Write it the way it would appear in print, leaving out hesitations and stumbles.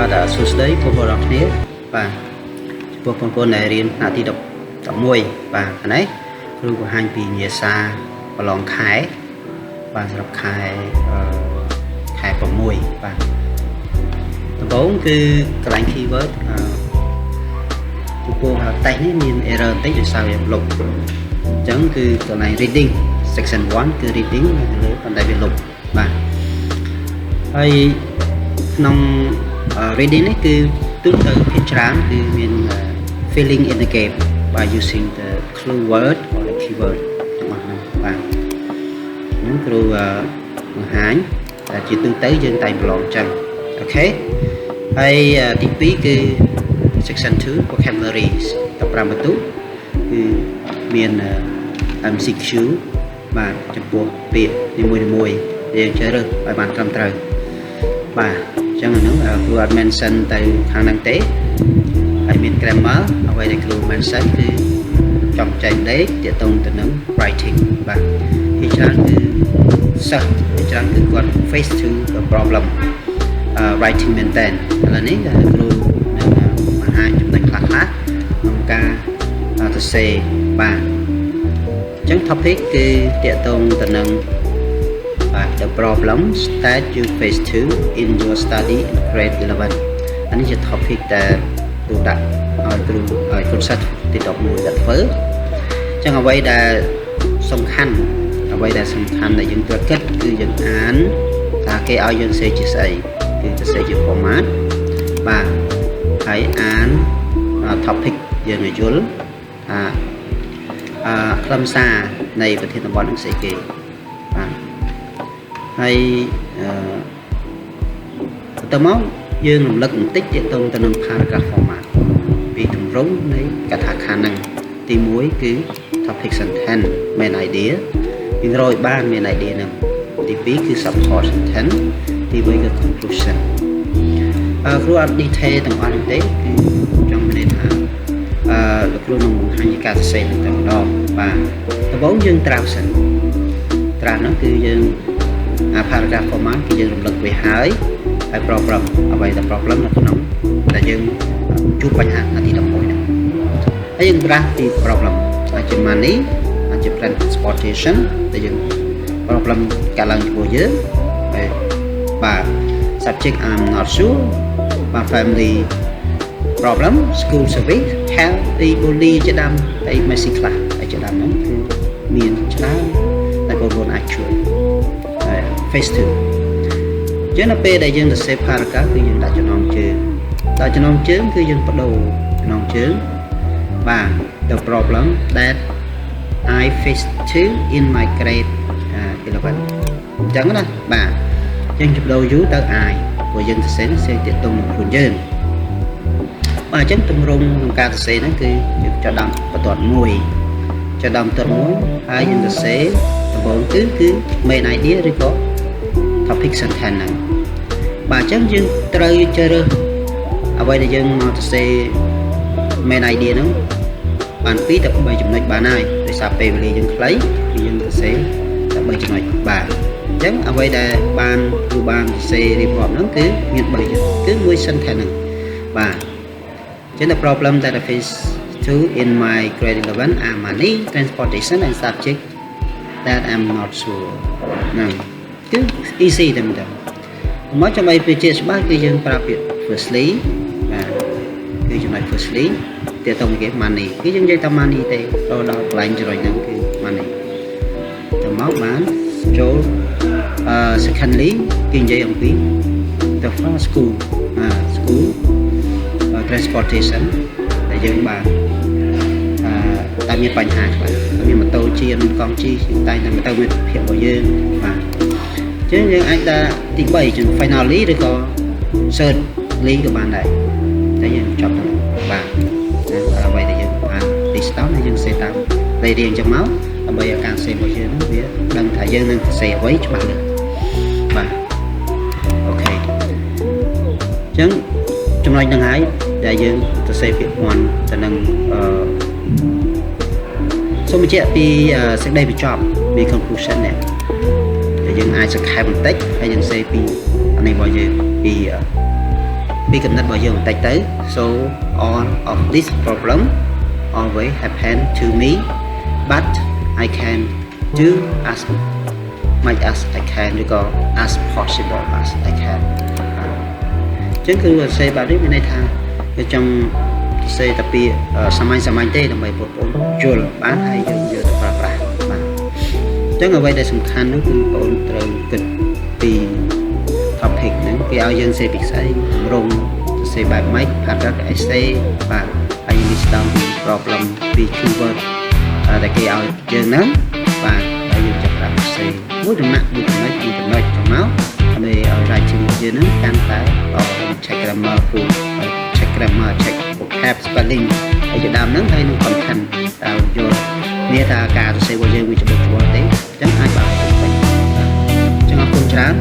បាទសួស្តីបងប្អូនអរគ្នាបាទចំពោះបងប្អូនដែលរៀនថ្នាក់ទី11បាទហ្នឹងគ្រូបង្ហាញពីវិញ្ញាសាប្រឡងខែបាទសម្រាប់ខែ6បាទដំបូងគឺកន្លែង keyword ចំពោះតេស្តនេះមាន error បន្តិចដោយសារវាលុបអញ្ចឹងគឺកន្លែង reading section 1គឺ reading នៅលើប៉ុន្តែវាលុបបាទហើយក្នុង reading នេះគឺទូទៅភាគច្រើនគឺមាន filling in the gap by using the clue word or the keyword របស់ហ្នឹងបាទហ្នឹងគ្រូបង្ហាញតែជាទូទៅយើងតែប្រឡងចឹងអូខេហើយទី2គឺ section 2 vocabularies 15បន្ទុកគឺមាន MCQ បាទចំពោះពាក្យនីមួយៗយើងជ្រើសរើសឲ្យបានត្រឹមត្រូវបាទអញ្ចឹងអានោះគ្រូអត់ mention ទៅខាងហ្នឹងទេហើយមាន grammar អ្វីដែលគ្រូ mention គឺចំចែកលេខទាក់ទងទៅនឹង writing បាទជាច្រើនគឺសិស្សជាច្រើនគឺគាត់ face to the problem writing មែនតើឥឡូវនេះគ្រូនឹងបង្ហាញចំណុចខ្លះៗក្នុងការសរសេរបាទអញ្ចឹង topic គឺទាក់ទងទៅនឹងthe problems that you face to in your study in grade 11 អានេះជា topic ដែលគ្រូដាក់ឲ្យគ្រូឲ្យ concept ទី11ដាក់ធ្វើអញ្ចឹងអ្វីដែលសំខាន់ដែលយើងត្រូវគិតគឺយើងអានថាគេឲ្យយើងសេជាស្អីគឺទៅសេជា format បាទហើយអាន topic យើងឲ្យយល់ថាខ្លឹមសារនៃប្រធានបទនឹងស្អីគេបាទហើយបន្តមកយើងរំលឹកបន្តិចទាក់ទងទៅនឹង paragraph format ពីទម្រង់នៃកថាខណ្ឌហ្នឹងទី1គឺ topic sentence main idea យើងរកឲ្យបាន main idea ហ្នឹងទី2គឺ support sentence ទី3គឺ conclusion គ្រូអត់ detail ទាំងអស់នេះទេគឺចង់មានន័យថាលោកគ្រូនឹងបង្ហាញការសរសេរនឹងតែម្ដងបាទដំបូងយើងត្រាស់សិនត្រាស់ហ្នឹងគឺយើងparagraph format គឺយើងរំលឹកវាហើយproblem អ្វីដែល problem នៅក្នុងដែលយើងជួបបញ្ហាទី11ហ្នឹងហើយយើងត្រាស់ពី problem អាចជា money អាចជា transportation ដែលយើង problem កើតឡើងចំពោះយើងហើយបាទ subject I'm not sure បាទ family problem school service health bully ជាដើមហើយ messy class ហើយជាដើមហ្នឹងគឺមានច្រើនតែបងប្អូនអាចជួយface to ចឹងនៅពេលដែលយើងសរសេរ paragraph គឺយើងដាក់ចំណងជើងគឺយើងបដូរចំណងជើងបាទ the problem that I face to in my grade 11អញ្ចឹងណាបាទយើងបដូរ you ទៅ I ព្រោះយើងសរសេរទាក់ទងនឹងខ្លួនយើងបាទអញ្ចឹងទម្រង់ក្នុងការសរសេរហ្នឹងគឺយើងចាប់ដើមបន្ទាត់មួយហើយយើងសរសេរដំបូងគឺ main idea ឬក៏ topic sentence ហ្នឹងបាទអញ្ចឹងយើងត្រូវជ្រើសរើសអ្វីដែលយើងមកសរសេរ main idea ហ្នឹងបាន2ទៅ3ចំណុចបានហើយដោយសារពេលវេលាយើងខ្លីគឺយើងសរសេរតែ3ចំណុចបាទអញ្ចឹងអ្វីដែលបានសរសេររៀបរាប់ហ្នឹងគឺមាន3ចំណុចគឺមួយ sentence ហ្នឹងបាទអញ្ចឹង the problem that I face to in my grade 11 are money transportation and subject that I'm not sure ហ្នឹងគឺ easy តែម្ដងមកចាំឲ្យជាច្បាស់គឺយើងប្រើពាក្យ firstly បាទគឺចំណុច firstly ទាក់ទងនឹងគេ money គឺយើងនិយាយថា money ទេដល់កន្លែងចំណុចហ្នឹងគឺ money ទៅមកបានចូលsecondly គឺនិយាយអំពី the first school transportation ដែលយើងបានតែមានបញ្ហាខ្លះមានម៉ូតូជិះមានកង់ជិះតែម៉ូតូមានភាពរបស់យើងបាទអញ្ចឹងយើងអាចដាក់ទី3ជា finally ឬក៏ thirdly ក៏បានដែរតែយើងចប់ទៅបាទអ្វីដែលយើងបាន digital ហើយយើងសេតាមលេខរៀងចឹងមកដើម្បីឲ្យការសេរបស់យើងវាដឹងថាយើងនឹងសេអ្វីច្បាស់លាស់បាទអូខេអញ្ចឹងចំណុចហ្នឹងហើយដែលយើងសរសេរពាក្យព័ន្ធទៅនឹងសូមបញ្ជាក់ពីសេចក្តីបញ្ចប់ពី conclusion នេះដែលយើងអាចសង្ខេបបន្តិចហើយយើងសេពីអានេះរបស់យើងពី ពីកំណត់របស់យើងបន្តិចទៅ so all of this problem always happen to me but I can do as much as I can ឬក៏ as possible as I can អញ្ចឹងគឺសេបែបនេះមានន័យថាវាចង់សេតែពីសាមញ្ញទេដើម្បីបងប្អូនយល់បានហើយយើងយកទៅប្រើប្រាស់បាទអញ្ចឹងអ្វីដែលសំខាន់នោះគឺបងប្អូនត្រូវគិតពី topic ហ្នឹងគេឲ្យយើងសេពីស្អីរងសេបែបម៉េច pattern essay បាទហើយ list down ពី problem ពី keyword ដែលគេឲ្យយើងហ្នឹងបាទហើយយើងចាប់ដាក់សេមួយដំណាក់មួយចំណុចចាំមកដើម្បីឲ្យ writing យើងហ្នឹងកាន់តែ check grammar full check grammar check vocab spelling ហើយជាដើមហ្នឹងហើយនឹង content តើយល់នេះថាការសរសេររបស់យើងវាច្បាស់ទេអញ្ចឹងអាចបានពេញអញ្ចឹងអរគុណច្រើន